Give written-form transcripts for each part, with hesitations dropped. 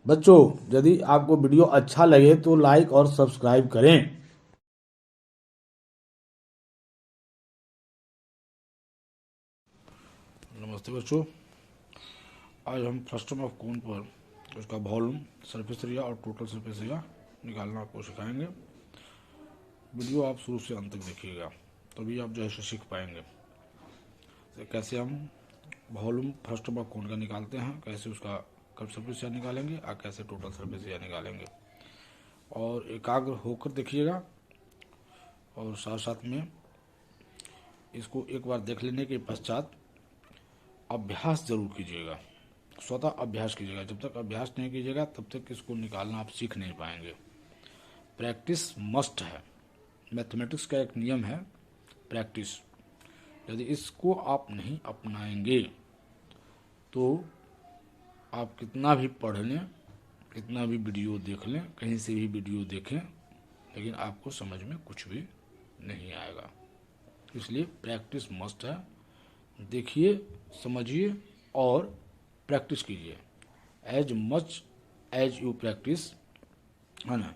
बच्चों, यदि आपको वीडियो अच्छा लगे तो लाइक और सब्सक्राइब करें। नमस्ते बच्चों, आज हम फ्रस्टम ऑफ कोन पर उसका वॉल्यूम, सरफेस एरिया और टोटल सरफेस एरिया निकालना आपको सिखाएंगे। वीडियो आप शुरू से अंत तक देखिएगा, तभी आप जो है सीख पाएंगे तो कैसे हम वॉल्यूम फ्रस्टम ऑफ कोन का निकालते हैं, कैसे उसका कर्व सरफेस एरिया निकालेंगे और कैसे टोटल सरफेस एरिया निकालेंगे। और एकाग्र होकर देखिएगा और साथ साथ में इसको एक बार देख लेने के पश्चात अभ्यास जरूर कीजिएगा, स्वतः अभ्यास कीजिएगा। जब तक अभ्यास नहीं कीजिएगा तब तक इसको निकालना आप सीख नहीं पाएंगे। प्रैक्टिस मस्ट है, मैथमेटिक्स का एक नियम है प्रैक्टिस। यदि इसको आप नहीं अपनाएंगे तो आप कितना भी पढ़ लें, कितना भी वीडियो देख लें, कहीं से भी वीडियो देखें, लेकिन आपको समझ में कुछ भी नहीं आएगा। इसलिए प्रैक्टिस मस्ट है। देखिए, समझिए और प्रैक्टिस कीजिए। As much as you practice, है ना,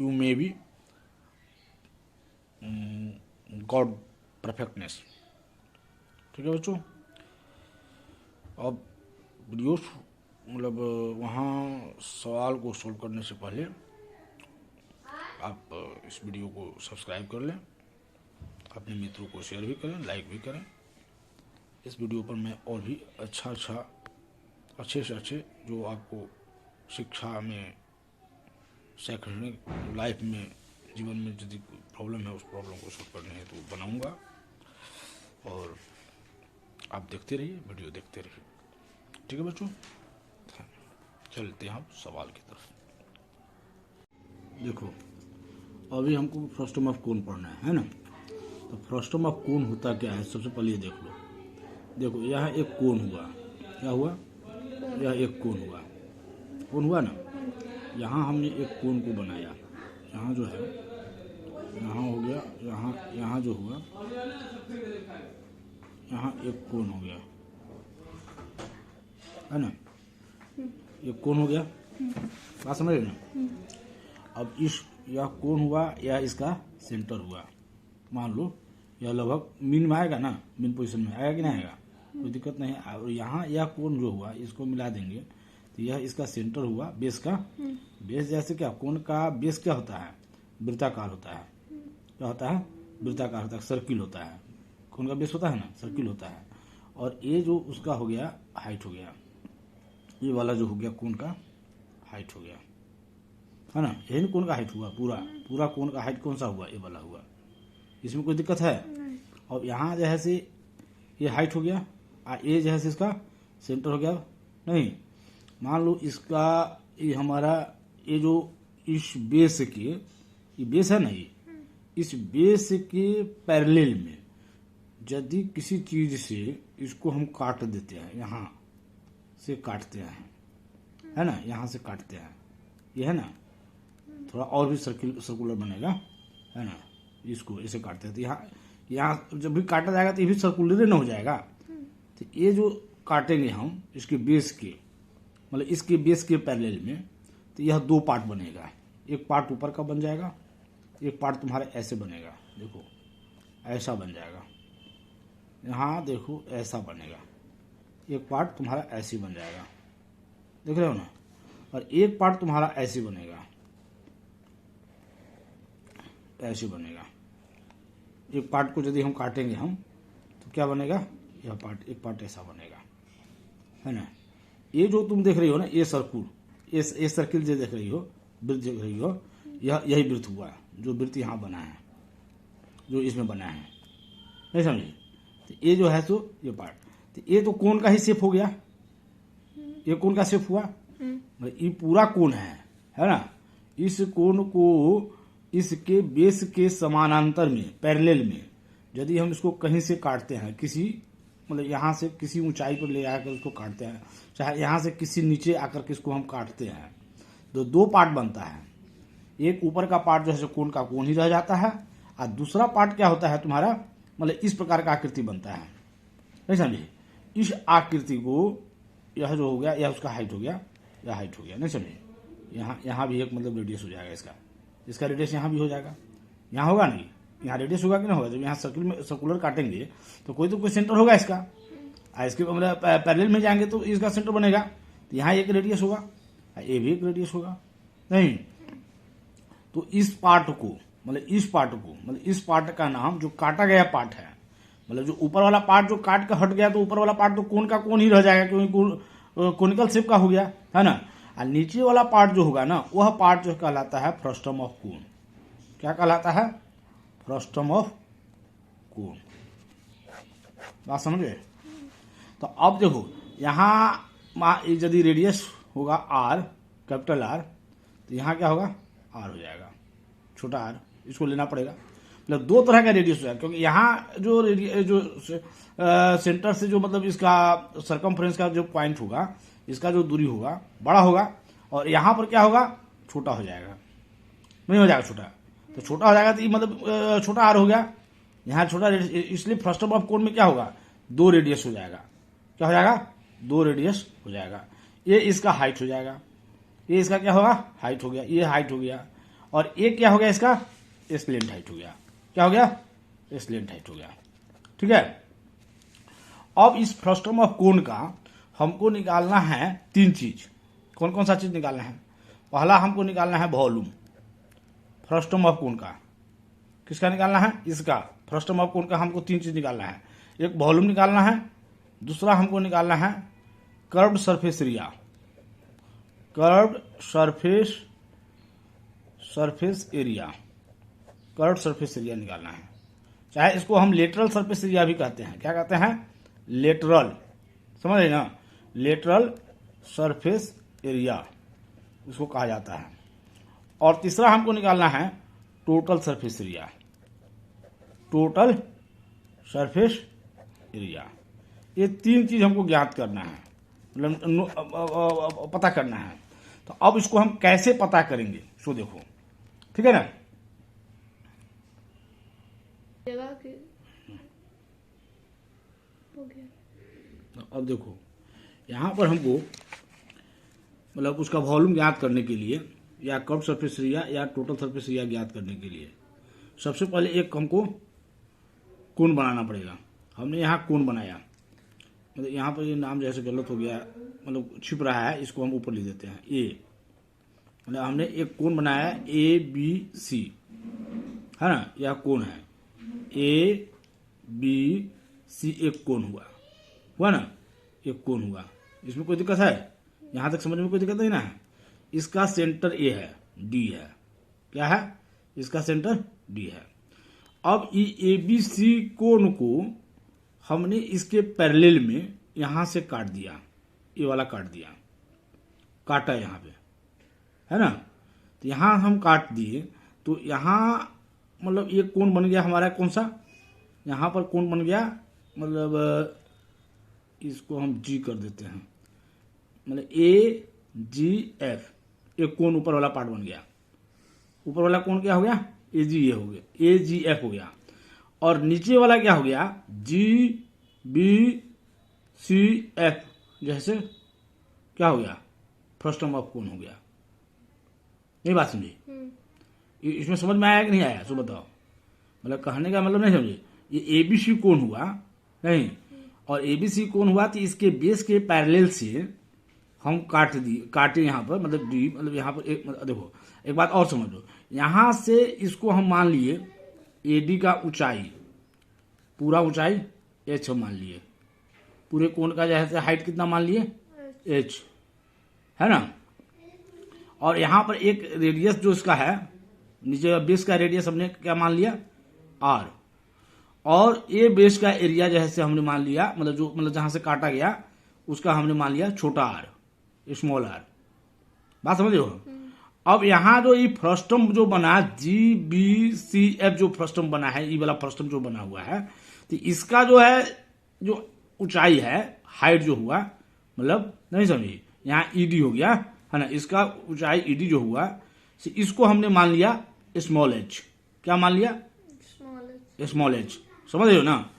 you may be god perfectness. ठीक है बच्चों, अब वीडियो मतलब वहाँ सवाल को सोल्व करने से पहले आप इस वीडियो को सब्सक्राइब कर लें, अपने मित्रों को शेयर भी करें, लाइक भी करें। इस वीडियो पर मैं और भी अच्छे से अच्छे जो आपको शिक्षा में, शैक्षणिक लाइफ में, जीवन में यदि प्रॉब्लम है उस प्रॉब्लम को सॉल्व करने है तो बनाऊंगा। और आप देखते रहिए, वीडियो देखते रहिए। ठीक है बच्चों, चलते हैं हम सवाल की तरफ। देखो, अभी हमको फ्रस्टम ऑफ कोन पढ़ना है ना। तो फ्रस्टम ऑफ कोन होता क्या है, सबसे पहले ये देख लो। देखो, यह एक कोन हुआ, क्या हुआ, यह एक कोन हुआ, कोन हुआ ना। यहाँ हमने एक कोन को बनाया, यहाँ जो है, यहाँ हो गया, यहाँ जो हुआ, यहाँ एक कोन हो गया, है ना, एक कोन हो गया। बात समझ रहे ना। अब यह कोन हुआ, यह इसका सेंटर हुआ। मान लो यह लगभग मीन में आएगा ना, मीन पोजीशन में आएगा कि नहीं आएगा, कोई दिक्कत नहीं है। और यहाँ यह कोण जो हुआ, इसको मिला देंगे तो यह इसका सेंटर हुआ, बेस का। बेस जैसे क्या, कोण का बेस क्या होता है, वृत्ताकार होता है। क्या होता है, वृत्ताकार होता है, सर्किल होता है। कोण का बेस होता है ना, सर्किल होता है। और ये जो उसका हो गया, हाइट हो गया, ये वाला जो हो गया कोण का हाइट हो गया, है ना। यही कोण का हाइट हुआ, पूरा कोण का हाइट कौन सा हुआ, ये वाला हुआ। इसमें कोई दिक्कत है। और यहाँ जो है से ये हाइट हो गया, ये जो है से इसका सेंटर हो गया। नहीं, मान लो इसका ये हमारा ये जो इस बेस के, ये बेस है ना, ये इस बेस के पैरेलल में यदि किसी चीज से इसको हम काट देते हैं, यहाँ से काटते हैं, है ना, यहाँ से काटते हैं, ये है ना, थोड़ा और भी सर्कुलर बनेगा, है ना। इसको ऐसे काटते हैं तो यहाँ जब भी काटा जाएगा तो ये भी सर्कुलर न हो जाएगा। तो ये जो काटेंगे हम इसके बेस के, मतलब इसके बेस के पैरेलल में, तो यह दो पार्ट बनेगा। एक पार्ट ऊपर का बन जाएगा, एक पार्ट तुम्हारा ऐसे बनेगा। देखो, ऐसा बन जाएगा, यहाँ देखो ऐसा बनेगा। एक पार्ट तुम्हारा ऐसे बन जाएगा, देख रहे हो ना। और एक पार्ट तुम्हारा ऐसे बनेगा, ऐसे बनेगा। एक पार्ट को यदि हम काटेंगे हम तो क्या बनेगा, यह पार्ट, एक पार्ट ऐसा बनेगा, है ना। ये जो तुम देख रही हो ना, ये सर्कुल, ये सर्किल जो देख रही हो, वृत्त देख रही हो, यही वृत्त हुआ, जो वृत्त यहाँ बना है, जो इसमें बना है, नहीं समझे। तो ये जो है सो ये पार्ट, तो ये तो कोण का ही शेप हो गया, ये कोण का शेप हुआ, ये पूरा कोण है ना। इस कोण को इसके बेस के समानांतर में, पैरेलल में, यदि हम इसको कहीं से काटते हैं, किसी मतलब यहाँ से किसी ऊंचाई पर ले आकर उसको काटते हैं, चाहे यहाँ से किसी नीचे आकर के इसको हम काटते हैं, तो दो पार्ट बनता है। एक ऊपर का पार्ट जो है कोण का कोण ही रह जाता है, और दूसरा पार्ट क्या होता है तुम्हारा, मतलब इस प्रकार का आकृति बनता है, नहीं समझे। इस आकृति को यह जो हो गया यह उसका हाइट हो गया, यह हाइट हो गया, नहीं समझे। यहाँ भी एक मतलब रेडियस हो जाएगा इसका रेडियस यहाँ भी हो जाएगा, यहाँ होगा नहीं, यहाँ रेडियस होगा कि नहीं होगा। जब यहाँ सर्कुलर काटेंगे तो कोई सेंटर होगा इसका, इसके मतलब पैरेलल में जाएंगे तो इसका सेंटर बनेगा, तो यहाँ एक रेडियस होगा, ये भी एक रेडियस होगा, नहीं। तो इस पार्ट का नाम, जो काटा गया पार्ट है, मतलब जो ऊपर वाला पार्ट जो काट कर हट गया, तो ऊपर वाला पार्ट तो कोन का कोन ही रह जाएगा, क्योंकि कोनिकल शेप का हो गया, है ना। और नीचे वाला पार्ट जो होगा ना, वह पार्ट जो कहलाता है फ्रस्टम ऑफ कोन। क्या कहलाता है? फ्रस्टम ऑफ कोन। बात समझ गए? तो अब देखो, यहाँ यदि रेडियस होगा आर, कैपिटल आर, तो यहाँ क्या होगा? आर हो जाएगा, छोटा आर, इसको लेना पड़ेगा। मतलब दो तरह का रेडियस हो जाएगा, क्योंकि यहाँ जो सेंटर से जो मतलब इसका सरकमफ्रेंस का जो पॉइंट होगा, इसका जो दूरी होगा बड़ा होगा, और यहाँ पर क्या होगा? छोटा हो जाएगा, नहीं हो जाएगा छोटा, तो छोटा हो जाएगा, तो ये मतलब छोटा आर हो गया, यहाँ छोटा। इसलिए फ्रस्टम ऑफ कोन में क्या होगा? 2 रेडियस हो जाएगा। क्या हो जाएगा? 2 रेडियस हो जाएगा। ये इसका हाइट हो जाएगा, ये इसका क्या होगा? हाइट हो गया, ये हाइट हो गया, और ये क्या हो गया? इसका स्लेंट हाइट हो गया। क्या हो गया? स्लेंट हाइट हो गया, ठीक है। अब इस फ्रस्टम ऑफ कोन का हमको निकालना है 3 चीज। कौन कौन सा चीज निकालना है? पहला हमको निकालना है वॉल्यूम, फ्रस्टम ऑफ कोन का। किसका निकालना है? इसका, फ्रस्टम ऑफ कोन का हमको 3 चीज निकालना है। एक वॉल्यूम निकालना है, दूसरा हमको निकालना है curved surface area, curved surface area निकालना है। चाहे इसको हम लेटरल सरफेस एरिया भी कहते हैं। क्या कहते हैं? लेटरल, समझ रहे ना, लेटरल सरफेस एरिया इसको कहा जाता है। और तीसरा हमको निकालना है total surface area, total surface area. ये 3 चीज हमको ज्ञात करना है, मतलब पता करना है। तो अब इसको हम कैसे पता करेंगे, सो देखो, ठीक है ना। अब देखो, यहां पर हमको मतलब उसका वॉल्यूम ज्ञात करने के लिए, या कर्व सरफेस एरिया या टोटल सरफेस एरिया ज्ञात करने के लिए, सबसे पहले एक हमको कोण बनाना पड़ेगा। हमने यहाँ कोण बनाया, मतलब यहाँ पर ये नाम जैसे गलत हो गया, मतलब छिप रहा है, इसको हम ऊपर लिख देते हैं ए। मतलब हमने एक कोण बनाया है ABC, है ना, यह कोण है ABC, एक कोण हुआ ना, एक कोण हुआ। इसमें कोई दिक्कत है? यहां तक समझ में कोई दिक्कत नहीं ना है। इसका सेंटर ए है, डी है। क्या है? इसका सेंटर डी है। अब ABC कोण को हमने इसके पैरेलल में यहां से काट दिया, ये वाला काट दिया, काटा यहां पे, है ना। तो यहां हम काट दिए, तो यहां मतलब ये कोण बन गया हमारा, कौन सा? यहां पर कोण बन गया, मतलब इसको हम जी कर देते हैं, मतलब AGF, एक कोण ऊपर वाला पार्ट बन गया। ऊपर वाला कोण क्या हो गया? AG हो गया, AGF हो गया। और नीचे वाला क्या हो गया? GBCF, जैसे क्या हो गया? फ्रस्टम ऑफ कोण हो गया। यही बात समझी? इसमें समझ में आया कि नहीं आया, सो बताओ। मतलब कहने का मतलब नहीं समझे, ये ABC कोण हुआ नहीं, और ABC कोण हुआ तो इसके बेस के पैरेलल से हम काटे यहाँ पर, मतलब डी, मतलब यहाँ पर एक, मतलब देखो एक बात और समझ लो, यहाँ से इसको हम मान लिए AD का ऊंचाई, पूरा ऊंचाई H हम मान लिए, पूरे कोण का जैसे हाइट कितना मान लिए? H, है ना। और यहाँ पर एक रेडियस जो इसका है, नीचे बेस का रेडियस हमने क्या मान लिया? R, और ये बेस का एरिया जैसे हमने मान लिया, मतलब जहां से काटा गया उसका हमने मान लिया छोटा r, स्मॉल r। बात समझ हो? अब यहां जो ये फ्रस्टम जो बना, GBCF जो फ्रस्टम बना है, ये वाला फ्रस्टम जो बना हुआ है, तो इसका जो है, जो ऊंचाई है, हाइट जो हुआ, मतलब नहीं समझिए, यहाँ ED हो गया, है ना, इसका ऊंचाई ED जो हुआ, इसको हमने मान लिया स्मॉल h। क्या मान लिया? स्मॉल h, समझ रहे हो ना।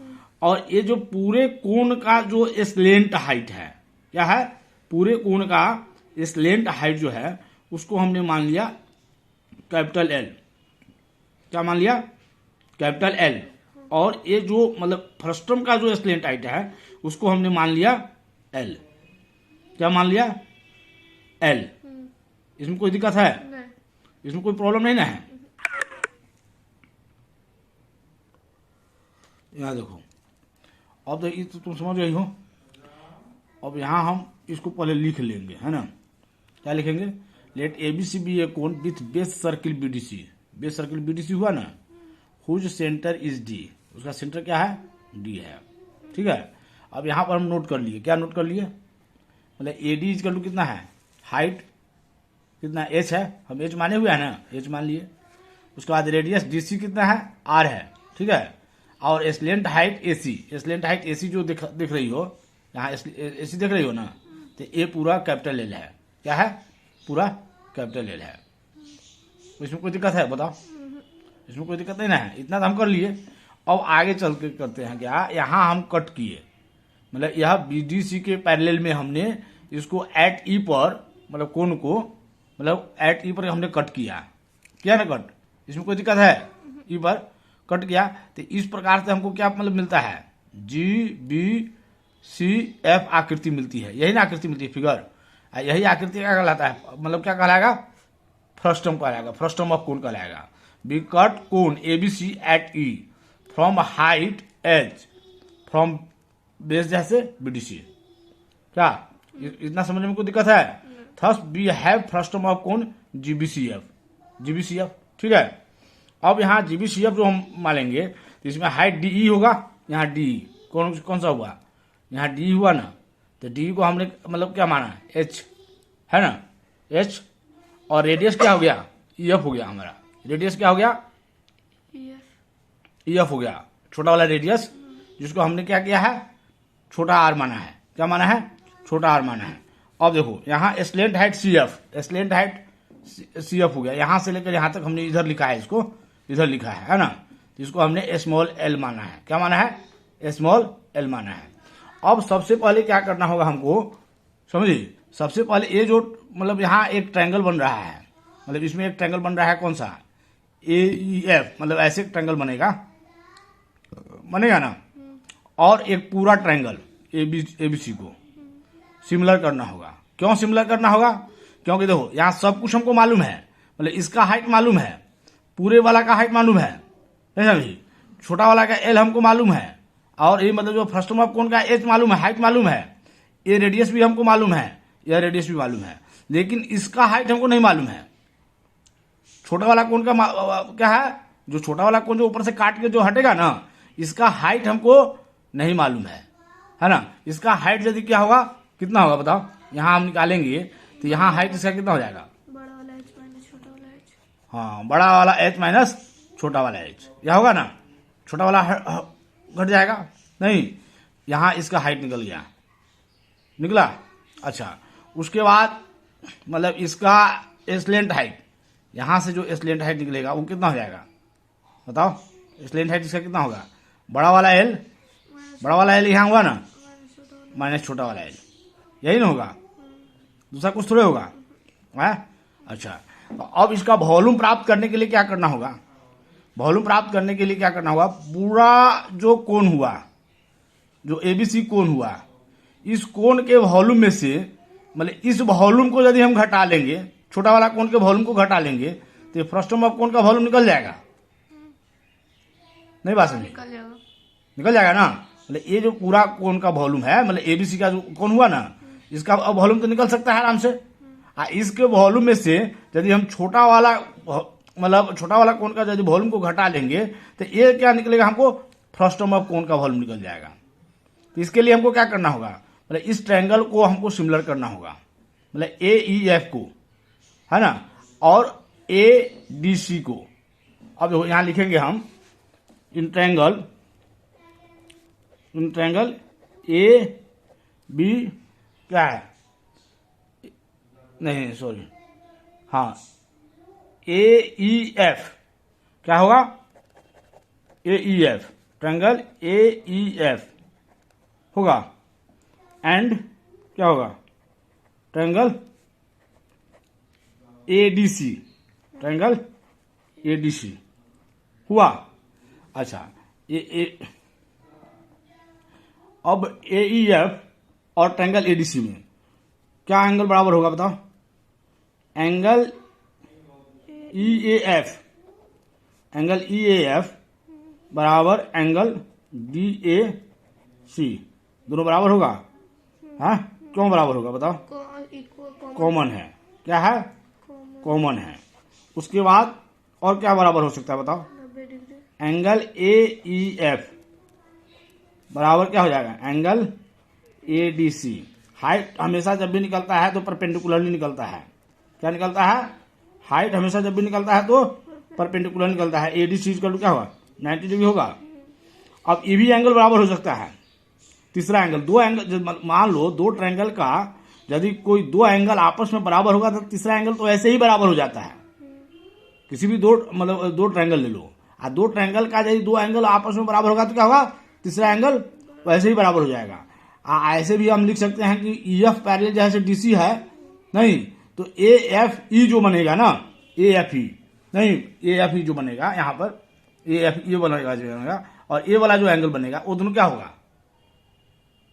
और ये जो पूरे कोण का जो स्लेंट हाइट है, क्या है? पूरे कोण का स्लेंट हाइट जो है उसको हमने मान लिया कैपिटल एल। क्या मान लिया? Capital L. और ये जो मतलब फ्रस्टम का जो स्लेंट हाइट है उसको हमने मान लिया एल। क्या मान लिया? एल। इसमें कोई दिक्कत है? नहीं। इसमें कोई प्रॉब्लम नहीं ना है? यहाँ देखो, अब तो ये तो तुम समझ रही हो। अब यहाँ हम इसको पहले लिख लेंगे, है ना। क्या लिखेंगे? Let ABC be a cone with base circle BDC. Base circle BDC हुआ ना, हुज सेंटर इज डी। उसका सेंटर क्या है? डी है। ठीक है। अब यहाँ पर हम नोट कर लिए। क्या नोट कर लिए? मतलब ए डी इजकल टू कितना है? हाइट कितना? एच है। हम एच माने हुए है ना, एच मान लिए। उसके बाद रेडियस डीसी कितना है? आर है। ठीक है। और slant height AC. Slant height AC जो दिख रही हो यहाँ, एसी देख रही हो ना, तो ये पूरा कैपिटल एल है। क्या है? पूरा कैपिटल एल है। इसमें कोई दिक्कत है? बताओ। इसमें कोई दिक्कत नहीं ना है। इतना तो हम कर लिए। अब आगे चल के करते हैं क्या, यहाँ हम कट किए, मतलब यह बीडीसी के पैरेलल में हमने इसको एट ई पर, मतलब कोण को, मतलब एट ई पर हमने कट किया ना कट। इसमें कोई दिक्कत है? ई पर कट किया तो इस प्रकार से हमको क्या मतलब मिलता है? जी बी सी एफ आकृति मिलती है। यही ना आकृति मिलती है, फिगर। यही आकृति क्या कहलाता है? मतलब क्या कहलाएगा? फ्रस्टम कहलाएगा। फ्रस्टम ऑफ कोण कहलाएगा। Be cut cone ABC at E from height H from base जैसे बीडीसी। क्या इतना समझने में कोई दिक्कत है? Thus we have frustum of cone GBCF. जीबीसीएफ। ठीक है। अब यहाँ जीबीसीएफ जो हम मानेंगे तो इसमें हाइट डी होगा। यहाँ डी कौन सा हुआ? यहाँ डी हुआ ना, तो डी को हमने मतलब क्या माना? एच है ना, एच। और रेडियस क्या हो गया? ईएफ हो गया हमारा। रेडियस क्या हो गया? ईएफ हो गया, छोटा वाला रेडियस, जिसको हमने क्या किया है? छोटा आर माना है। क्या माना है? छोटा आर माना है। अब देखो यहाँ slant height C F. Slant height C F हो गया। यहाँ से लेकर यहाँ तक हमने इधर लिखा है, इसको इधर लिखा है ना, तो इसको हमने स्मॉल एल माना है। क्या माना है? स्मॉल एल माना है। अब सबसे पहले क्या करना होगा हमको, समझिए। सबसे पहले ये जो मतलब यहाँ एक ट्रायंगल बन रहा है, मतलब इसमें एक ट्रायंगल बन रहा है। कौन सा? ए ई एफ। मतलब ऐसे एक ट्रायंगल बनेगा ना। और एक पूरा ट्रायंगल एबीसी को सिमिलर करना होगा। क्यों सिमिलर करना होगा? क्योंकि देखो यहाँ सब कुछ हमको मालूम है। मतलब इसका हाइट मालूम है, पूरे वाला का हाइट मालूम है, नहीं समझी? छोटा वाला का एल हमको मालूम है, और ये मतलब जो फ्रस्टम ऑफ कोण का एच मालूम है, हाइट मालूम है। ये रेडियस भी हमको मालूम है, यह रेडियस भी मालूम है। लेकिन इसका हाइट हमको नहीं मालूम है। छोटा वाला कोण का क्या है? जो छोटा वाला कोण जो ऊपर से काट के जो हटेगा ना, इसका हाइट हमको नहीं मालूम है ना। इसका हाइट यदि क्या होगा, कितना होगा बताओ? यहाँ हम निकालेंगे तो यहाँ हाइट इसका कितना हो जाएगा? बड़ा वाला एच माइनस छोटा वाला एच। हाँ, बड़ा वाला एच माइनस छोटा वाला एच। यह होगा ना। छोटा वाला घट जाएगा नहीं, यहाँ इसका हाइट निकल गया, निकला। अच्छा, उसके बाद मतलब इसका स्लेंट हाइट, यहाँ से जो स्लेंट हाइट निकलेगा वो कितना हो जाएगा बताओ? स्लेंट हाइट इसका कितना होगा? बड़ा वाला एल। बड़ा वाला एल यहाँ हुआ ना, माइनस छोटा वाला एल। यही ना होगा, दूसरा कुछ थोड़े होगा है। अच्छा, तो अब इसका वॉल्यूम प्राप्त करने के लिए क्या करना होगा? वॉल्यूम प्राप्त करने के लिए क्या करना होगा? पूरा जो कोण हुआ, जो एबीसी कोण हुआ, इस कोण के वॉल्यूम में से, मतलब इस वॉल्यूम को यदि हम घटा लेंगे, छोटा वाला कोण के वॉल्यूम को घटा लेंगे, तो फ्रस्टम ऑफ कोण का वॉल्यूम निकल जाएगा। नहीं बात समझे? निकल जाएगा ना। मतलब ये जो पूरा कोण का वॉल्यूम है, मतलब एबीसी का जो कोण हुआ ना, इसका अब वॉल्यूम तो निकल सकता है आराम से। इसके वॉल्यूम में से यदि हम छोटा वाला मतलब छोटा वाला कोण का यदि वॉल्यूम को घटा लेंगे, तो ये क्या निकलेगा? हमको फ्रस्टम ऑफ कोण का वॉल्यूम निकल जाएगा। तो इसके लिए हमको क्या करना होगा? मतलब इस ट्रायंगल को हमको सिमिलर करना होगा, मतलब ए ई एफ को, है ना, और ए डी सी को। अब यहां लिखेंगे हम इन ट्रायंगल ए बी क्या है, नहीं सॉरी, हाँ, ए ई एफ। क्या होगा? A E F, triangle A E F होगा। एंड क्या होगा? ट्रायंगल एडीसी, ट्रायंगल एडीसी हुआ। अच्छा अब एईएफ और ट्रायंगल एडीसी में क्या एंगल बराबर होगा बताओ? एंगल ईएएफ, एंगल ईएएफ बराबर एंगल डीएसी, दोनों बराबर होगा। हाँ, क्यों बराबर होगा बताओ? कॉमन है। क्या है? कॉमन है। उसके बाद और क्या बराबर हो सकता है बताओ? 90 डिग्री। एंगल एईएफ बराबर क्या हो जाएगा? Angle ADC. हाइट हमेशा जब भी निकलता है तो परपेंडिकुलरली निकलता है। क्या निकलता है? हाइट हमेशा जब भी निकलता है तो परपेंडिकुलर निकलता है। एडीसी का क्या होगा? 90 डिग्री होगा। अब ये भी एंगल बराबर हो सकता है। तीसरा एंगल, दो एंगल, मान लो दो ट्रायंगल का यदि कोई दो एंगल आपस में बराबर होगा तो तीसरा एंगल तो ऐसे ही बराबर हो जाता है। किसी भी दो मतलब दो ट्रायंगल ले लो, और दो ट्रायंगल का यदि दो एंगल आपस में बराबर होगा तो क्या होगा? तीसरा एंगल वैसे ही बराबर हो जाएगा। ऐसे भी हम लिख सकते हैं कि ईएफ पैरेलल जैसे डीसी है, नहीं तो एएफई जो बनेगा ना, एएफई नहीं, एएफई जो बनेगा यहाँ पर, एएफई बनेगा जो बनेगा, और ए वाला जो एंगल बनेगा वो दोनों क्या होगा?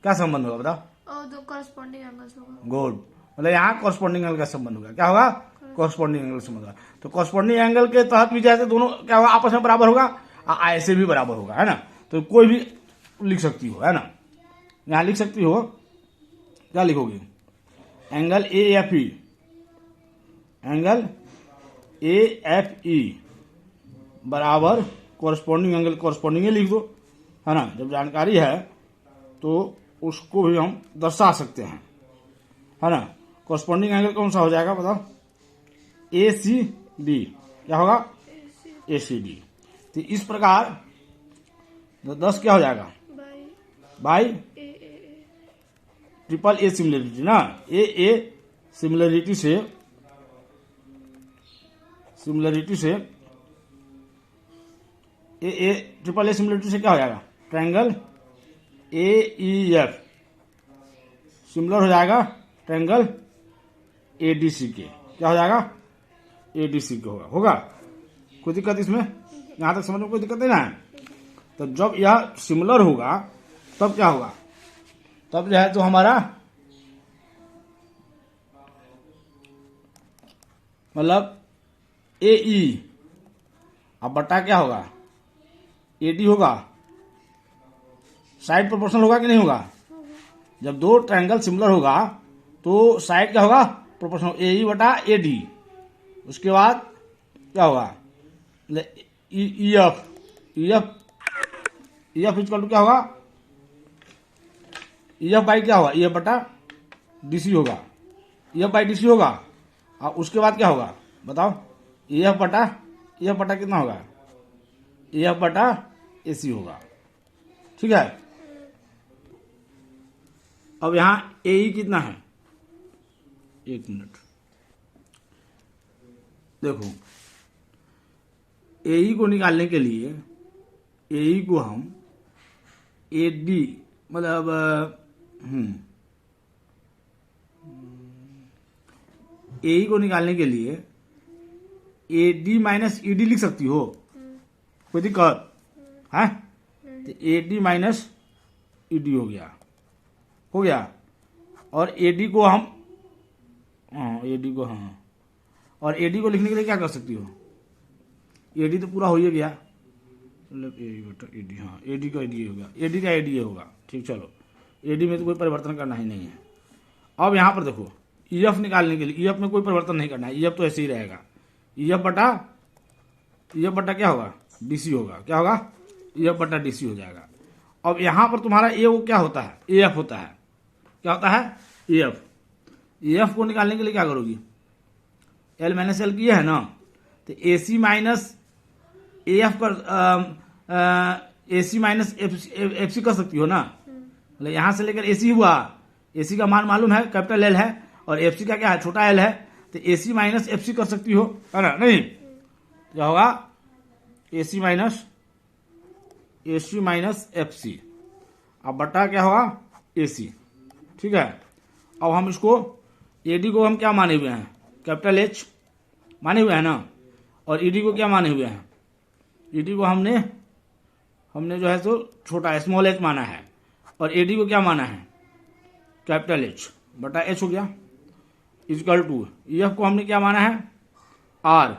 क्या संबंध होगा बताओ? और दो कॉरस्पॉन्डिंग एंगल्स होगा। गुड, मतलब यहाँ कॉरस्पॉन्डिंग एंगल का संबंध होगा। क्या होगा? कॉरस्पॉन्डिंग एंगल संबंध होगा। तो कॉरस्पॉन्डिंग एंगल के तहत भी जैसे दोनों क्या होगा? आपस में बराबर होगा, ऐसे भी बराबर होगा, है ना। तो कोई भी लिख सकती हो, है ना। यहाँ लिख सकती हो, क्या लिखोगे? एंगल एएफई, एंगल एएफई बराबर कॉरस्पॉन्डिंग एंगल, कॉरस्पॉन्डिंग लिख दो, है ना। जब जानकारी है तो उसको भी हम दर्शा सकते हैं, है ना। कॉरस्पॉन्डिंग एंगल कौन सा हो जाएगा बताओ? एसीडी। क्या होगा? एसीडी। तो इस प्रकार 10 क्या हो जाएगा? बाई ट्रिपल ए सिमिलरिटी ना, ए सिमिलरिटी से ए ट्रिपल ए सिमिलरिटी से क्या हो जाएगा? ट्रायंगल एईएफ सिमिलर हो जाएगा ट्रायंगल एडीसी के। क्या हो जाएगा? एडीसी के होगा। कोई दिक्कत इसमें? यहां तक समझ में कोई दिक्कत नहीं ना है? तो जब यह सिमिलर होगा तब क्या होगा? तब जो है तो हमारा मतलब एई अब बटा क्या होगा? एडी होगा। साइड प्रोपोर्शनल होगा कि नहीं होगा? जब दो ट्रायंगल सिमिलर होगा तो साइड क्या होगा? प्रोपोर्शनल, एई बटा एडी। उसके बाद क्या होगा? ईएफ इक्वल टू क्या होगा? ईएफ बाई क्या होगा? ईएफ बटा डीसी होगा। ईएफ बाई डीसी होगा। और उसके बाद क्या होगा बताओ? ईएफ बटा कितना होगा? ईएफ बटा एसी होगा। ठीक है। अब यहां एई कितना है? 1 मिनट देखो, एई को निकालने के लिए एई को हम एडी मतलब एई को निकालने के लिए एडी माइनस ईडी लिख सकती हो, कोई दिक्कत है? तो एडी माइनस ईडी हो गया। और एडी को हम और एडी को लिखने के लिए क्या कर सकती हो? एडी तो पूरा हो ही गया, मतलब एडी, हाँ एडी का एडी होगा, एडी का एडी होगा। ठीक, चलो एडी में तो कोई परिवर्तन करना ही नहीं है। अब यहाँ पर देखो, ईएफ निकालने के लिए ईएफ में कोई परिवर्तन नहीं करना है, ईएफ तो ऐसे ही रहेगा। ईएफ बटा क्या होगा? डीसी होगा। क्या होगा? ईएफ बटा डीसी हो जाएगा। अब यहाँ पर तुम्हारा ए वो क्या होता है? एएफ होता है। क्या होता है? एएफ। एएफ को निकालने के लिए क्या करोगी? एल माइनस एल की है ना, तो एसी माइनस एएफ कर एसी माइनस एफसी कर सकती हो ना। मतलब यहां से लेकर एसी हुआ, एसी का मान मालूम है, कैपिटल एल है, और एफसी का क्या है? छोटा एल है। तो एसी माइनस एफसी कर सकती हो, है ना। नहीं, क्या होगा? AC minus FC. अब बटा क्या होगा? एसी। ठीक है। अब हम इसको एडी को हम क्या माने हुए हैं, कैपिटल एच माने हुए हैं ना, और ईडी को क्या माने हुए हैं, ईडी को हमने जो है तो छोटा स्मॉल एच माना है, और एडी को क्या माना है, कैपिटल एच बटा एच हो गया, इक्वल टू एफ को हमने क्या माना है, आर,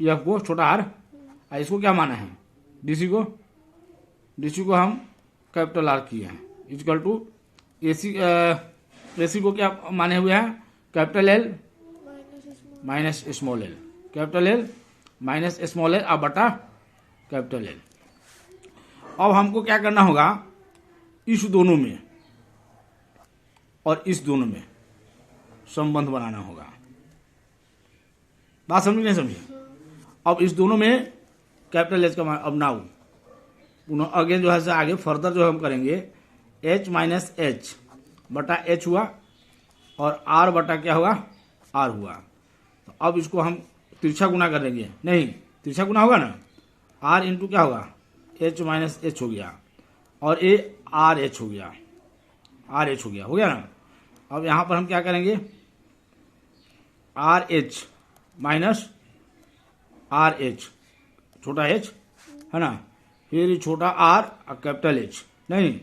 एफ को छोटा आर, इसको क्या माना है, डीसी को हम कैपिटल आर किए हैं, इक्वल टू एसी को क्या माने हुए हैं, capital L minus small L, capital L minus small L अब बटा कैपिटल एल। अब हमको क्या करना होगा, इस दोनों में और इस दोनों में संबंध बनाना होगा। बात समझी नहीं समझी? अब इस दोनों में कैपिटल एच का मान, अब नाउ पुनः अगेन जो है से आगे फर्दर जो हम करेंगे, एच माइनस एच बटा एच हुआ और आर बटा क्या हुआ, आर हुआ। तो अब इसको हम तिरछा गुना कर देंगे, नहीं तिरछा गुना होगा ना, आर इंटू क्या होगा, एच माइनस एच हो गया, और ए आर एच हो गया, आर एच हो गया ना। अब यहां पर हम क्या करेंगे, R H minus R H, छोटा एच है ना, फिर छोटा आर और कैपिटल एच, नहीं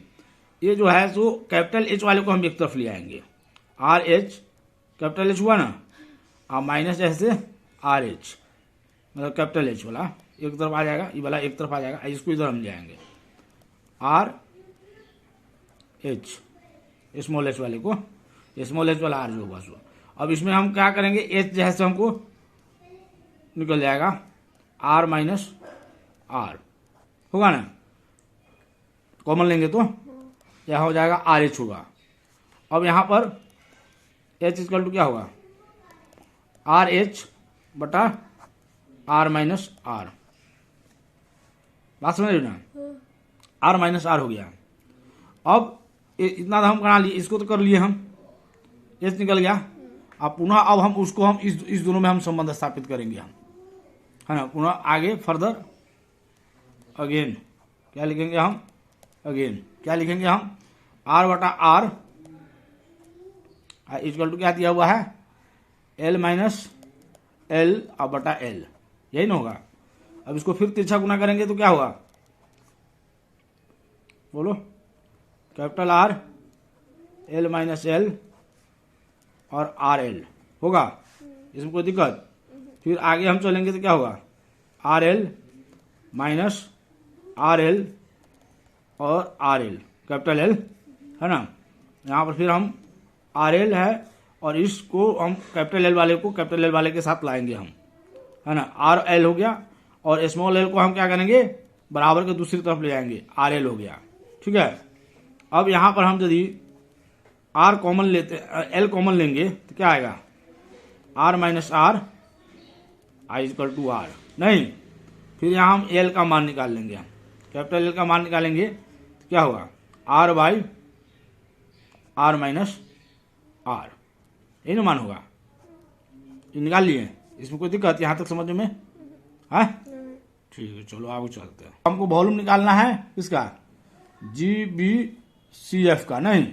ये जो है सो कैपिटल एच वाले को हम एक तरफ ले आएंगे, आर एच कैपिटल एच हुआ ना, और माइनस ऐसे आर एच मतलब कैपिटल एच वाला एक तरफ आ जाएगा, ये वाला एक तरफ आ जाएगा, इसको इधर हम ले आएंगे, आर एच स्मॉल एच वाले को, स्मॉल एच वाला आर जो होगा सो। अब इसमें हम क्या करेंगे, एच जैसे हमको निकल जाएगा, आर माइनस आर होगा ना, कॉमन लेंगे तो यह हो जाएगा आर एच होगा। अब यहां पर एच इक्वल टू क्या होगा, आर एच बटा आर माइनस आर, बात समझ रहे हो ना, आर माइनस आर हो गया। अब इतना तो हम बना लिए, इसको तो कर लिए हम, एच निकल गया। अब पुनः अब हम उसको हम इस दोनों में हम संबंध स्थापित करेंगे हम, है ना, पुनः आगे फर्दर अगेन क्या लिखेंगे हम, अगेन क्या लिखेंगे हम, आर बटा आर इक्वल टू क्या दिया हुआ है, एल माइनस एल अब बटा एल, यही ना होगा। अब इसको फिर तिरछा गुना करेंगे तो क्या होगा, बोलो, capital R L minus L और आर एल होगा, इसमें कोई दिक्कत। फिर आगे हम चलेंगे तो क्या होगा, are L minus R L और आर एल कैपिटल एल है ना, यहाँ पर फिर हम आर एल है और इसको हम कैपिटल एल वाले को कैपिटल एल वाले के साथ लाएंगे हम, है ना, आर एल हो गया, और स्मॉल एल को हम क्या करेंगे, बराबर के दूसरी तरफ ले जाएंगे, आर एल हो गया, ठीक है। अब यहाँ पर हम यदि आर कॉमन लेते, एल कॉमन लेंगे तो क्या आएगा, R minus R I equal to R, नहीं फिर यहाँ हम एल का मान निकाल लेंगे, हम कैपिटल एल का मान निकालेंगे तो क्या होगा, R by R minus R, यही ना मान होगा, ये निकाल लिए, इसमें कोई दिक्कत यहाँ तक समझ में है, ठीक है चलो आगे चलते हैं। हमको वॉल्यूम निकालना है किसका, GBCF का, नहीं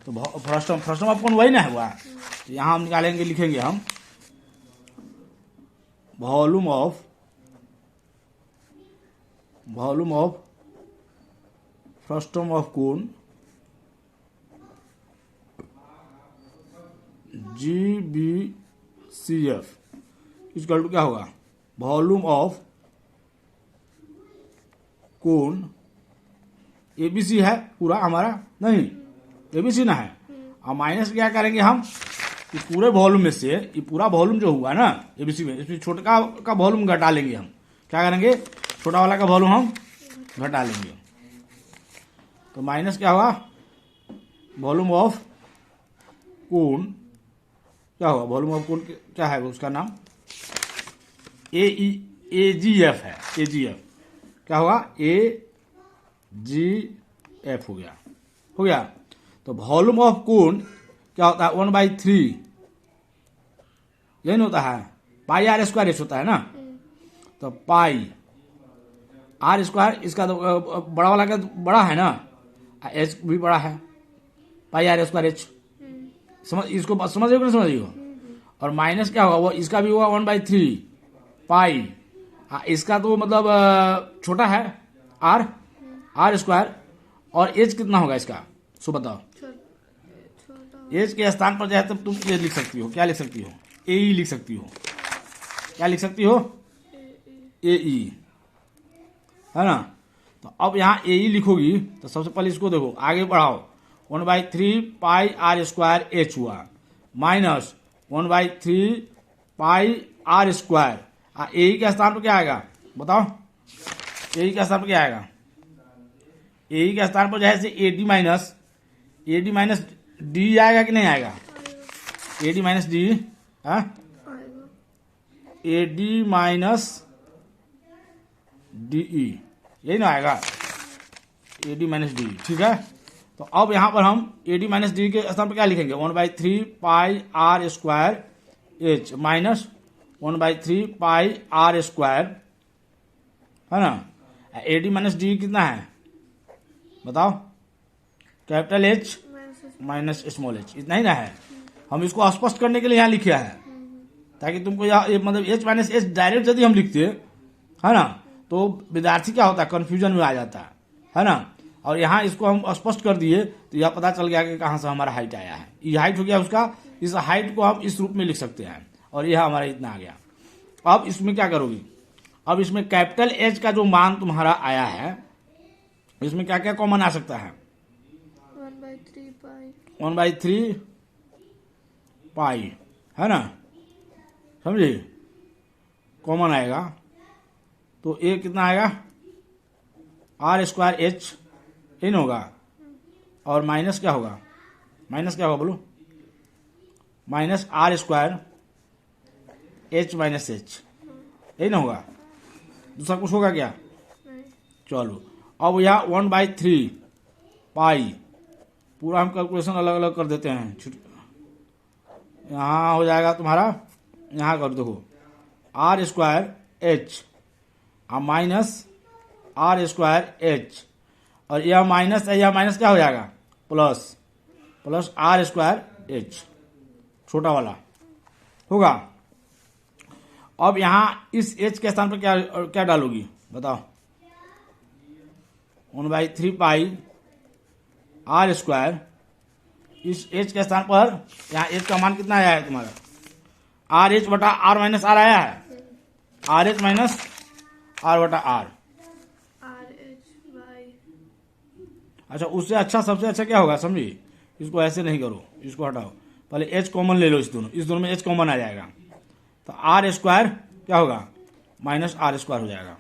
तो फर्स्ट ऑफ कौन वही ना हुआ, तो यहाँ हम निकालेंगे, लिखेंगे हम volume of frustum of cone GBCF equal to क्या होगा, वॉल्यूम ऑफ कोन ABC है पूरा हमारा, नहीं ABC ना है, और माइनस क्या करेंगे हम, कि पूरे वॉल्यूम में से ये पूरा वॉल्यूम जो हुआ ना ABC में, इसमें छोटा का वॉल्यूम घटा लेंगे हम, क्या करेंगे, छोटा वाला का वॉल्यूम हम घटा लेंगे, तो माइनस क्या हुआ, वॉल्यूम ऑफ कोन क्या होगा, वॉल्यूम ऑफ कोन क्या है उसका नाम, AGF है, AGF क्या होगा, AGF हो गया। तो वॉल्यूम ऑफ कोन क्या होता है, 1/3, यही नहीं होता है, पाई आर स्क्वायर एच होता है ना, तो पाई आर स्क्वायर, इसका तो बड़ा वाला का बड़ा है ना, एच भी बड़ा है, पाई आर स्क्वायर एच, इसको समझ रहे हो कि नहीं समझ रही हो? और माइनस क्या होगा, वो इसका भी होगा 1/3 पाई। इसका तो मतलब छोटा है आर स्क्वायर, और एज कितना होगा इसका, सो बताओ। छोटा एज के स्थान पर जाए तब तुम ये लिख सकती हो, क्या लिख सकती हो, ए ई लिख सकती हो। क्या लिख सकती हो, ए ई, है ना। तो अब यहाँ ए ई लिखोगी तो सबसे पहले इसको देखो, आगे बढ़ाओ, 1/3 पाई आर स्क्वायर एच हुआ, माइनस 1/3 पाई आर स्क्वायर। ए ई के स्थान पर क्या आएगा बताओ, ए ई के स्थान पर क्या आएगा, ए ई के स्थान पर जैसे ए डी माइनस डी आएगा कि नहीं आएगा, ए डी माइनस डी, आएगा। ए डी माइनस डी ई, यही ना आएगा, ए डी माइनस डी, ठीक है। तो अब यहां पर हम ए डी माइनस डी के स्थान पर क्या लिखेंगे, 1/3 pi are square H minus 1/3 pi are square, है ना। ए डी माइनस डी कितना है बताओ, capital H minus small h, इतना ही ना है। हम इसको स्पष्ट करने के लिए यहाँ लिखा है, ताकि तुमको यहाँ मतलब एच माइनस एच डायरेक्ट यदि हम लिखते है ना, तो विद्यार्थी क्या होता है, कंफ्यूजन में आ जाता है ना। और यहाँ इसको हम स्पष्ट कर दिए तो यह पता चल गया कि कहाँ से हमारा हाइट आया है, ये हाइट हो गया उसका, इस हाइट को हम इस रूप में लिख सकते हैं, और यह हमारा इतना आ गया। अब इसमें क्या करोगी, अब इसमें कैपिटल एच का जो मान तुम्हारा आया है, इसमें क्या क्या कॉमन आ सकता है, 1/3 पाई 1/3 पाई, है ना, समझे, कॉमन आएगा। तो ए कितना आएगा, आर स्क्वायर एच इन होगा, और माइनस क्या होगा, बोलो, minus R square H minus H, यही ना होगा, दूसरा कुछ होगा क्या। नहीं। चलो अब यहाँ 1/3 पाई, पूरा हम कैलकुलेशन अलग अलग कर देते हैं। यहाँ हो जाएगा तुम्हारा, यहाँ कर देखो, R square H minus R square H, और यह माइनस है, यह माइनस क्या हो जाएगा, प्लस आर स्क्वायर एच, छोटा वाला होगा। अब यहाँ इस एच के स्थान पर क्या क्या डालोगी बताओ, 1/3 पाई आर स्क्वायर, इस एच के स्थान पर यहाँ एच का मान कितना आया है तुम्हारा, आर एच बटा आर माइनस आर आया है, आर एच माइनस आर बटा आर। अच्छा, उससे अच्छा सबसे अच्छा क्या होगा समझी, इसको ऐसे नहीं करो, इसको हटाओ, पहले एच कॉमन ले लो, इस दोनों में एच कॉमन आ जाएगा, तो आर स्क्वायर क्या होगा, माइनस आर स्क्वायर हो जाएगा,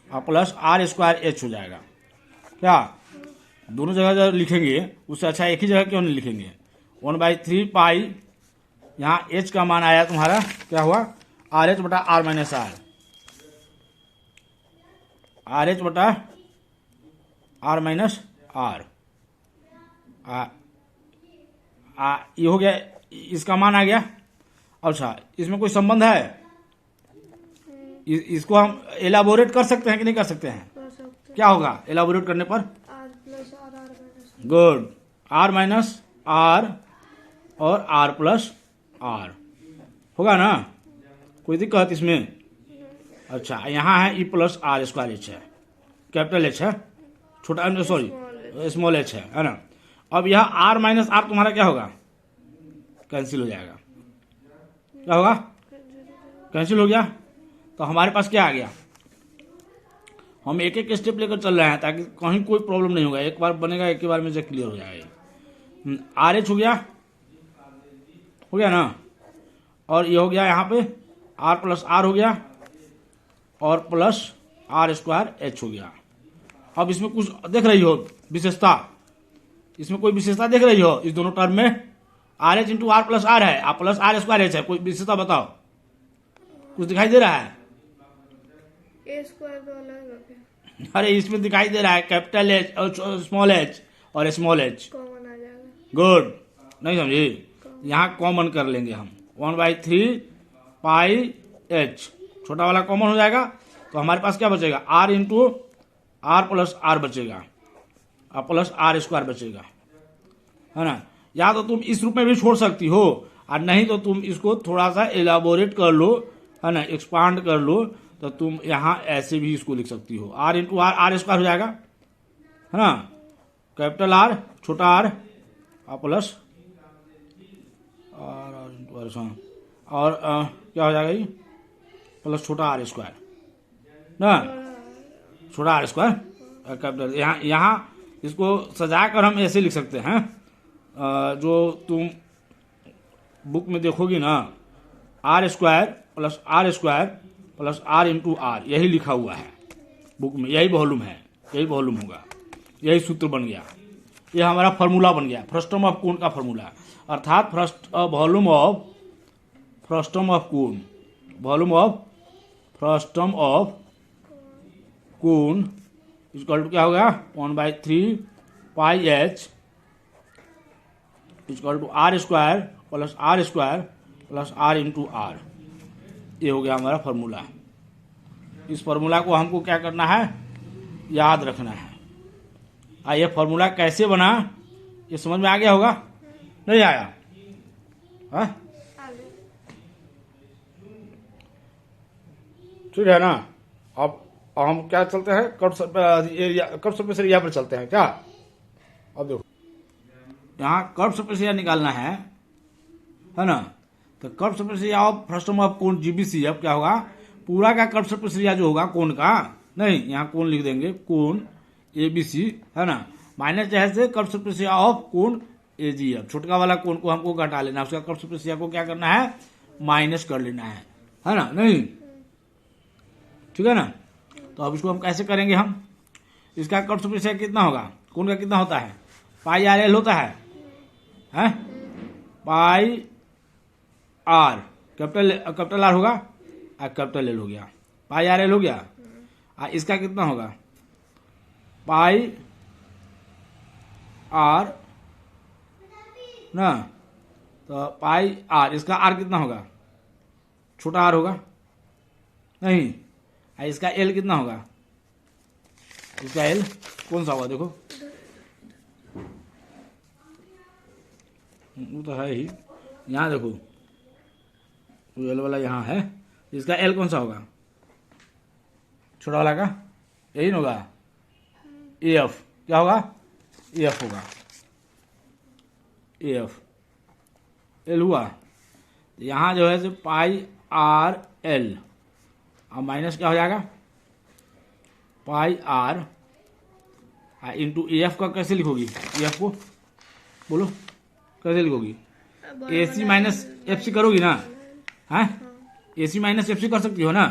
और प्लस आर स्क्वायर एच हो जाएगा। क्या दोनों जगह जब लिखेंगे उससे अच्छा एक ही जगह क्यों नहीं लिखेंगे, 1/3 पाई, यहाँ एच का मान आया तुम्हारा क्या हुआ, आर एच बटा आर माइनस आर एच बटा आर माइनस आर, ये हो गया, इसका मान आ गया। अच्छा, इसमें कोई संबंध है, इसको हम एलाबोरेट कर सकते हैं कि नहीं कर सकते हैं, कर सकते क्या होगा एलाबोरेट करने पर, R plus R R minus good, R minus R और आर प्लस आर होगा ना, कोई दिक्कत इसमें। अच्छा, यहाँ है E plus R square H है, कैपिटल एच है, छोटा सॉरी स्मॉल एच है ना। अब यह आर माइनस आर तुम्हारा क्या होगा, कैंसिल हो जाएगा, क्या होगा, कैंसिल हो गया। तो हमारे पास क्या आ गया, हम एक एक स्टेप लेकर चल रहे हैं ताकि कहीं कोई प्रॉब्लम नहीं होगा, एक बार बनेगा एक ही बार में से क्लियर हो जाएगा। आर एच हो गया ना, और ये हो गया यहाँ पे आर प्लस आर हो गया, और प्लस आर स्क्वायर एच हो गया। अब इसमें कुछ देख रही हो विशेषता, इसमें कोई विशेषता देख रही हो, इस दोनों टर्म में R H into R plus R है, प्लस आर स्क्वायर एच है, कोई विशेषता बताओ, कुछ दिखाई दे रहा है, ए स्क्वायर तो अलग है, अरे इसमें दिखाई दे रहा है कैपिटल एच और स्मॉल एच कॉमन आ जाएगा, गुड, नहीं समझी, यहाँ कॉमन कर लेंगे हम, 1/3 पाई एच, छोटा वाला कॉमन हो जाएगा, तो हमारे पास क्या बचेगा, R into R plus R बचेगा, और प्लस आर स्क्वायर बचेगा, है ना। या तो तुम इस रूप में भी छोड़ सकती हो, और नहीं तो तुम इसको थोड़ा सा एलाबोरेट कर लो, है ना, एक्सपांड कर लो, तो तुम यहाँ ऐसे भी इसको लिख सकती हो, R into R, R square हो जाएगा, है ना, कैपिटल आर छोटा R plus R into R, और क्या हो जाएगा ये, प्लस छोटा आर स्क्वायर ना, छोटा आर स्क्वायर कैपिटल। यहाँ इसको सजा कर हम ऐसे लिख सकते हैं, जो तुम बुक में देखोगी ना, R square plus R into R, यही लिखा हुआ है बुक में, यही वॉल्यूम है, यही वॉल्यूम होगा, यही सूत्र बन गया, ये हमारा फॉर्मूला बन गया, फ्रस्टम ऑफ कोण का फॉर्मूला, अर्थात volume of frustum of cone, volume of frustum of cone equal to क्या होगा, 1/3 pi H equal to R square plus R into R. ये हो गया हमारा फॉर्मूला। इस फॉर्मूला को हमको क्या करना है, याद रखना है। ये फॉर्मूला कैसे बना, ये समझ में आ गया होगा, नहीं आया? हाँ, ठीक है ना। अब हम क्या चलते हैं, कट सरफेस एरिया पर चलते हैं क्या। अब देखो यहाँ कर्व सरफेस एरिया निकालना है ना, तो curve surface area of frustum of कोण जीबीसी। अब क्या होगा, पूरा का कर्व सरफेस एरिया जो होगा कोण का, नहीं यहाँ कोण लिख देंगे, कोण एबीसी, है ना, माइनस जैसे कर्व सरफेस एरिया ऑफ कोण एजी। अब छोटका वाला कोण को हमको घटा लेना, उसका कर्व सरफेस एरिया को क्या करना है, माइनस कर लेना है ना, नहीं, ठीक है ना। तो अब इसको हम कैसे करेंगे, हम इसका कर्व सरफेस एरिया कितना होगा, कोण का कितना होता है, पाई आर एल होता है, पाई आर, कैपिटल आर होगा और कैपिटल एल हो गया, पाई आर एल हो गया। इसका कितना होगा, पाई आर ना, तो पाई आर, इसका आर कितना होगा, छोटा आर होगा, नहीं, इसका एल कितना होगा, इसका एल कौन सा होगा, देखो वो तो है ही, यहाँ देखो एल वाला यहाँ है, इसका एल कौन सा होगा, छोटा वाला का यही ना होगा, एफ, क्या होगा, एफ होगा, एफ एल हुआ। यहाँ जो है पाई आर एल, और माइनस क्या हो जाएगा, पाई आर इंटू एफ का कैसे लिखोगी, एफ को बोलो कैसे लिखोगी, ए सी माइनस एफ सी करोगी ना, है ए सी माइनस एफ सी कर सकती हो ना,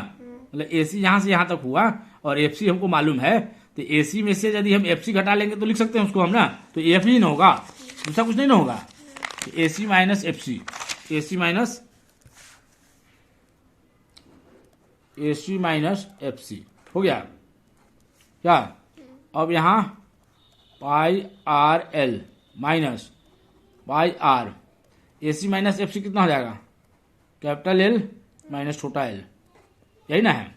मतलब ए सी यहाँ से यहाँ तक हुआ और एफ सी हमको मालूम है, तो ए सी में से यदि हम एफ सी घटा लेंगे तो लिख सकते हैं उसको हम ना, तो एफ ही ना होगा, दूसरा कुछ नहीं ना होगा, A C minus F C, A C minus F C हो गया क्या। अब यहाँ pi R L minus pi R, A C minus F C कितना हो जाएगा, कैपिटल एल माइनस छोटा एल, यही ना है,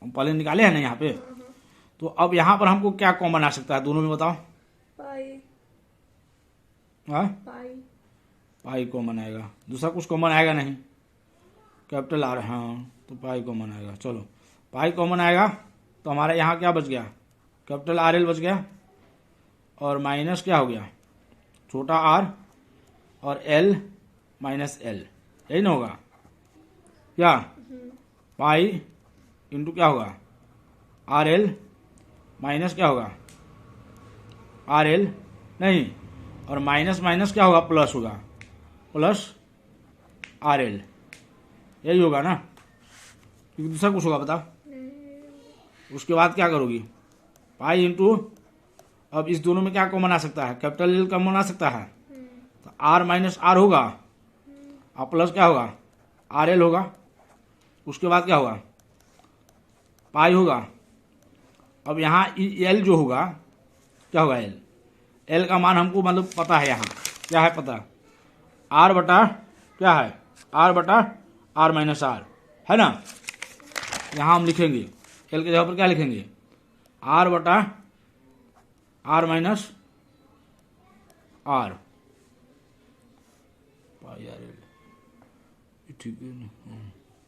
हम पहले निकाले हैं ना यहाँ पे। तो अब यहाँ पर हमको क्या कॉमन आ सकता है, दोनों में बताओ, पाई कॉमन आएगा, दूसरा कुछ कॉमन आएगा नहीं, कैपिटल आर, हाँ तो पाई कॉमन आएगा। चलो पाई कॉमन आएगा तो हमारा यहाँ क्या बच गया, कैपिटल आर एल बच गया, और माइनस क्या हो गया, छोटा आर, और एल माइनस एल, यही ना होगा क्या, पाई इंटू क्या होगा, आर एल माइनस क्या होगा, आर एल नहीं, और माइनस माइनस क्या होगा, प्लस होगा, प्लस आर एल, यही होगा ना, क्योंकि दूसरा कुछ होगा बताओ। उसके बाद क्या करोगी, पाई इंटू, अब इस दोनों में क्या कॉमन आ सकता है, कैपिटल एल कॉमन आ सकता है, तो आर माइनस आर होगा, और प्लस क्या होगा, आर एल होगा, उसके बाद क्या होगा, पाई होगा। अब यहाँ एल जो होगा क्या होगा, एल, एल का मान हमको मतलब पता है, यहाँ क्या है पता, आर बटा क्या है, आर बटा आर माइनस आर, है ना। यहाँ हम लिखेंगे एल के जगह पर क्या लिखेंगे, आर बटा R minus R, pi R L, ठीक है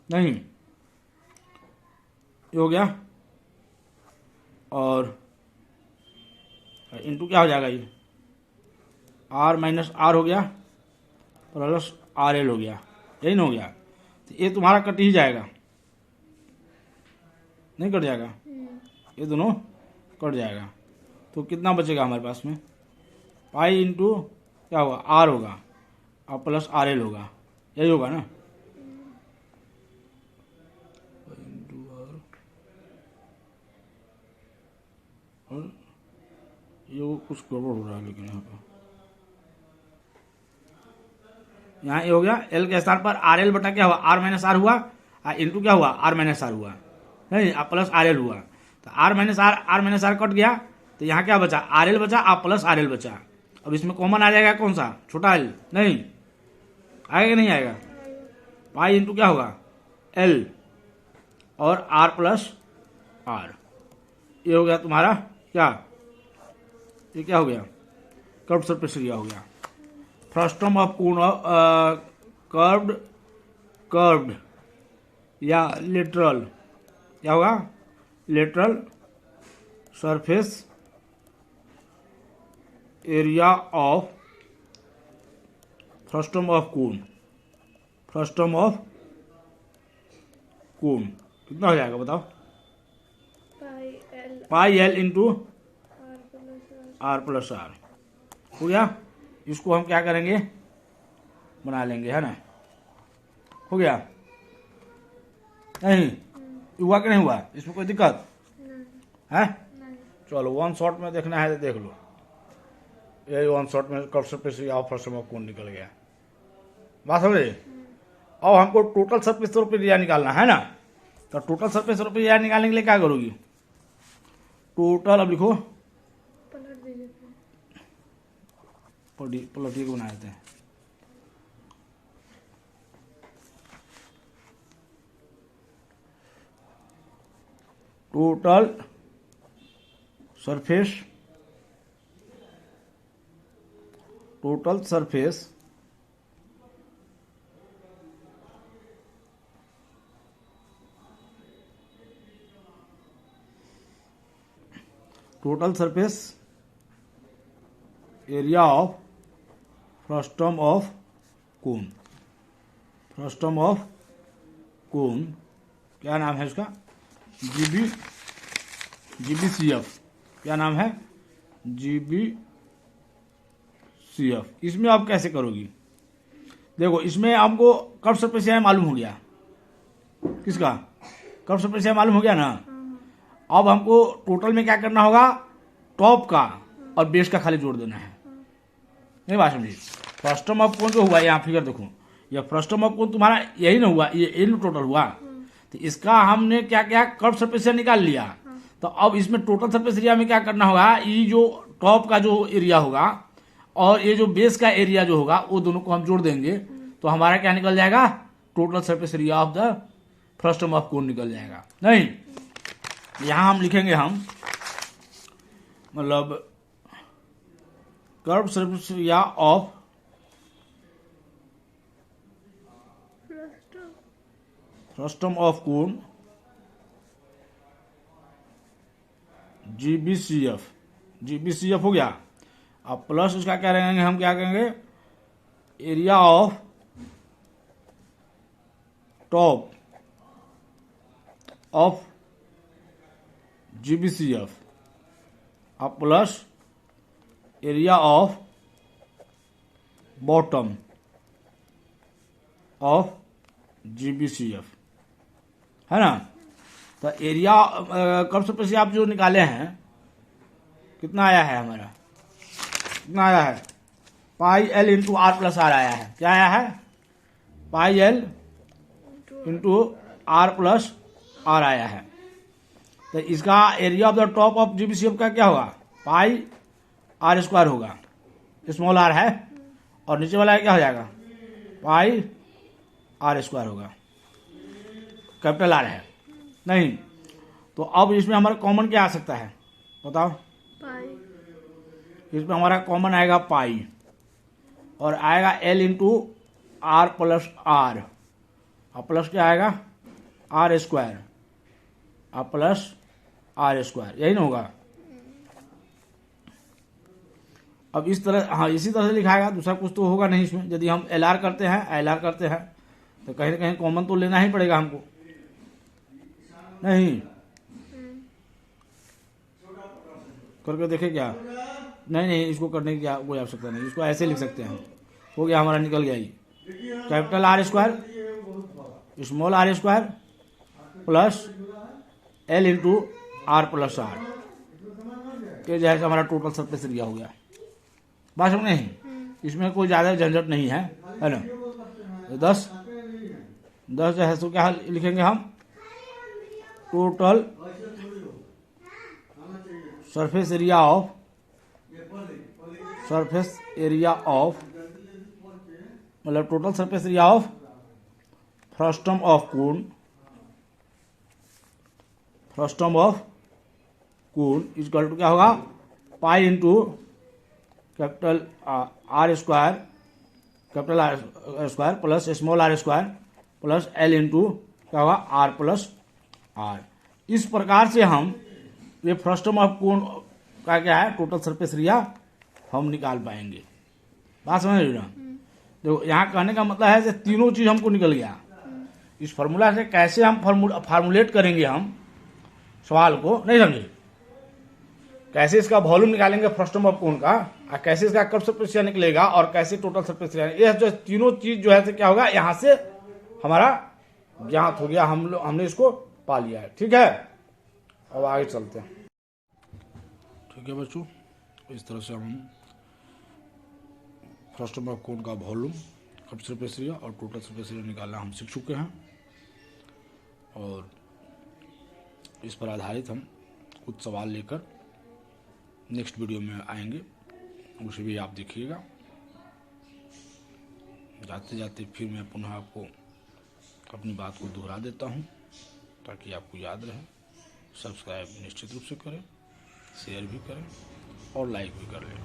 नहीं, ये हो गया। और इंटू क्या हो जाएगा, ये आर माइनस आर हो गया प्लस आर एल हो गया, यही ना हो गया। तो ये तुम्हारा कट ही जाएगा, नहीं कट जाएगा, ये दोनों कट जाएगा। तो कितना बचेगा हमारे पास में, पाई इंटू क्या होगा आर होगा और प्लस आर एल होगा, यही होगा ना। इंटू आर, और ये कुछ गड़बड़ हो रहा है लेकिन यहाँ ये हो गया एल के स्थान पर आर एल बटा क्या हुआ आर माइनस आर हुआ, इंटू क्या हुआ आर माइनस आर हुआ, नहीं प्लस आर एल हुआ। तो आर माइनस आर कट गया, तो यहाँ क्या बचा आर एल बचा, आ प्लस आर एल बचा। अब इसमें कॉमन आ जाएगा कौन सा, छोटा एल, नहीं आएगा कि नहीं आएगा, पाई इंटू क्या होगा एल और आर प्लस आर, ये हो गया तुम्हारा क्या, ये क्या हो गया कर्व सरफेस एरिया हो गया। फ्रस्टम ऑफ कोन कर्व्ड या लेटरल, क्या होगा lateral surface area of frustum of cone, frustum of cone कितना हो जाएगा बताओ, pi L into R plus R हो गया। इसको हम क्या करेंगे बना लेंगे, है ना, हो गया नहीं, हुआ कि नहीं हुआ, इसमें कोई दिक्कत है। चलो वन शॉट में देखना है तो देख लो, यही वन शॉट में curve surface area of frustum of cone निकल गया, बात समझे। अब हमको टोटल सरफेस एरिया निकालना है ना, तो टोटल सरफेस एरिया निकालने के लिए क्या करोगी, टोटल अब लिखो पलटी को बना देते हैं, total surface area of frustum of cone, frustum of कोन क्या नाम है इसका, जीबीसीएफ, क्या नाम है जीबीसीएफ। इसमें आप कैसे करोगी, देखो इसमें हमको कर्व सरफेस एरिया मालूम हो गया, किसका कर्व सरफेस एरिया मालूम हो गया ना। अब हमको टोटल में क्या करना होगा, टॉप का और बेस का खाली जोड़ देना है, नहीं बात समझिए। फ्रस्टम ऑफ कोन जो हुआ यहाँ फिगर देखो, यह फ्रस्टम ऑफ कोन तुम्हारा यही ना हुआ, ये टोटल हुआ। तो इसका हमने क्या क्या कर्व सरफेस एरिया निकाल लिया, तो अब इसमें टोटल सरफेस एरिया में क्या करना होगा, ये जो टॉप का जो एरिया होगा और ये जो बेस का एरिया जो होगा वो दोनों को हम जोड़ देंगे, तो हमारा क्या निकल जाएगा, total surface area of the frustum of cone निकल जाएगा। नहीं यहां हम लिखेंगे, हम मतलब curve surface area of frustum of cone GBCF, GBCF हो गया। अब प्लस इसका क्या रहेंगे, हम क्या कहेंगे, area of top of GBCF, अब plus area of bottom of GBCF, है ना। तो एरिया कर्व सरफेस आप जो निकाले हैं कितना आया है हमारा, कितना आया है, pi L into R plus R आया है, क्या आया है, pi L into R plus R आया है। तो इसका area of the top of GBCF का क्या होगा, पाई आर स्क्वायर होगा, स्मॉल आर है, और नीचे वाला क्या हो जाएगा, पाई आर स्क्वायर होगा, कैपिटल आर है। नहीं तो अब इसमें हमारा कॉमन क्या आ सकता है बताओ, पाई, इसमें हमारा कॉमन आएगा पाई, और आएगा L into R plus R, अब प्लस क्या आएगा आर स्क्वायर, अब प्लस आर स्क्वायर, यही ना होगा। अब इस तरह, हाँ इसी तरह से लिखाएगा, दूसरा कुछ तो होगा नहीं इसमें। यदि हम एल आर करते हैं, एल आर करते हैं तो कहीं ना कहीं कॉमन तो लेना ही पड़ेगा हमको, नहीं करके देखे क्या? नहीं, इसको करने की क्या कोई आवश्यकता नहीं, इसको ऐसे लिख सकते हैं। हो गया हमारा, निकल गया ये capital R square small R square plus L into R plus R, ये जो है हमारा टोटल सरफेस एरिया हो गया। बात समझ नहीं, इसमें कोई ज्यादा झंझट नहीं है ना। 10 जो है तो क्या लिखेंगे हम, टोटल सरफेस एरिया ऑफ मतलब total surface area of frustum of cone equal to क्या होगा, pi into capital R square plus small R square plus L into क्या होगा आर प्लस आर। इस प्रकार से हम ये फ्रस्टम ऑफ कोन का क्या है टोटल सरफेस एरिया हम निकाल पाएंगे। बात समझ रहे हो ना? देखो यहाँ कहने का मतलब है कि तीनों चीज हमको निकल गया। इस फॉर्मूला से कैसे हम फार्मूलेट करेंगे हम सवाल को, नहीं समझे? कैसे इसका वॉल्यूम निकालेंगे फ्रस्टम ऑफ कोन का, और कैसे इसका कर्व सरफेस एरिया निकलेगा, और कैसे टोटल सरफेस एरिया, ये जो तीनों चीज जो है क्या होगा, यहाँ से हमारा ज्ञात हो गया, हमने इसको पा लिया है। ठीक है, अब आगे चलते हैं। ठीक है बच्चों, इस तरह से हम फ्रस्टम ऑफ कोन का वॉल्यूम, कर्व सरफेस एरिया और टोटल सरफेस एरिया निकालना हम सीख चुके हैं, और इस पर आधारित हम कुछ सवाल लेकर नेक्स्ट वीडियो में आएंगे, उसे भी आप देखिएगा। जाते जाते फिर मैं पुनः आपको अपनी बात को दोहरा देता हूं ताकि आपको याद रहे। सब्सक्राइब निश्चित रूप से करें, शेयर भी करें और लाइक भी कर लें।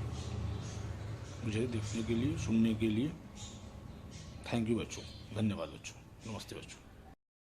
मुझे देखने के लिए, सुनने के लिए थैंक यू बच्चों, धन्यवाद बच्चों, नमस्ते बच्चों।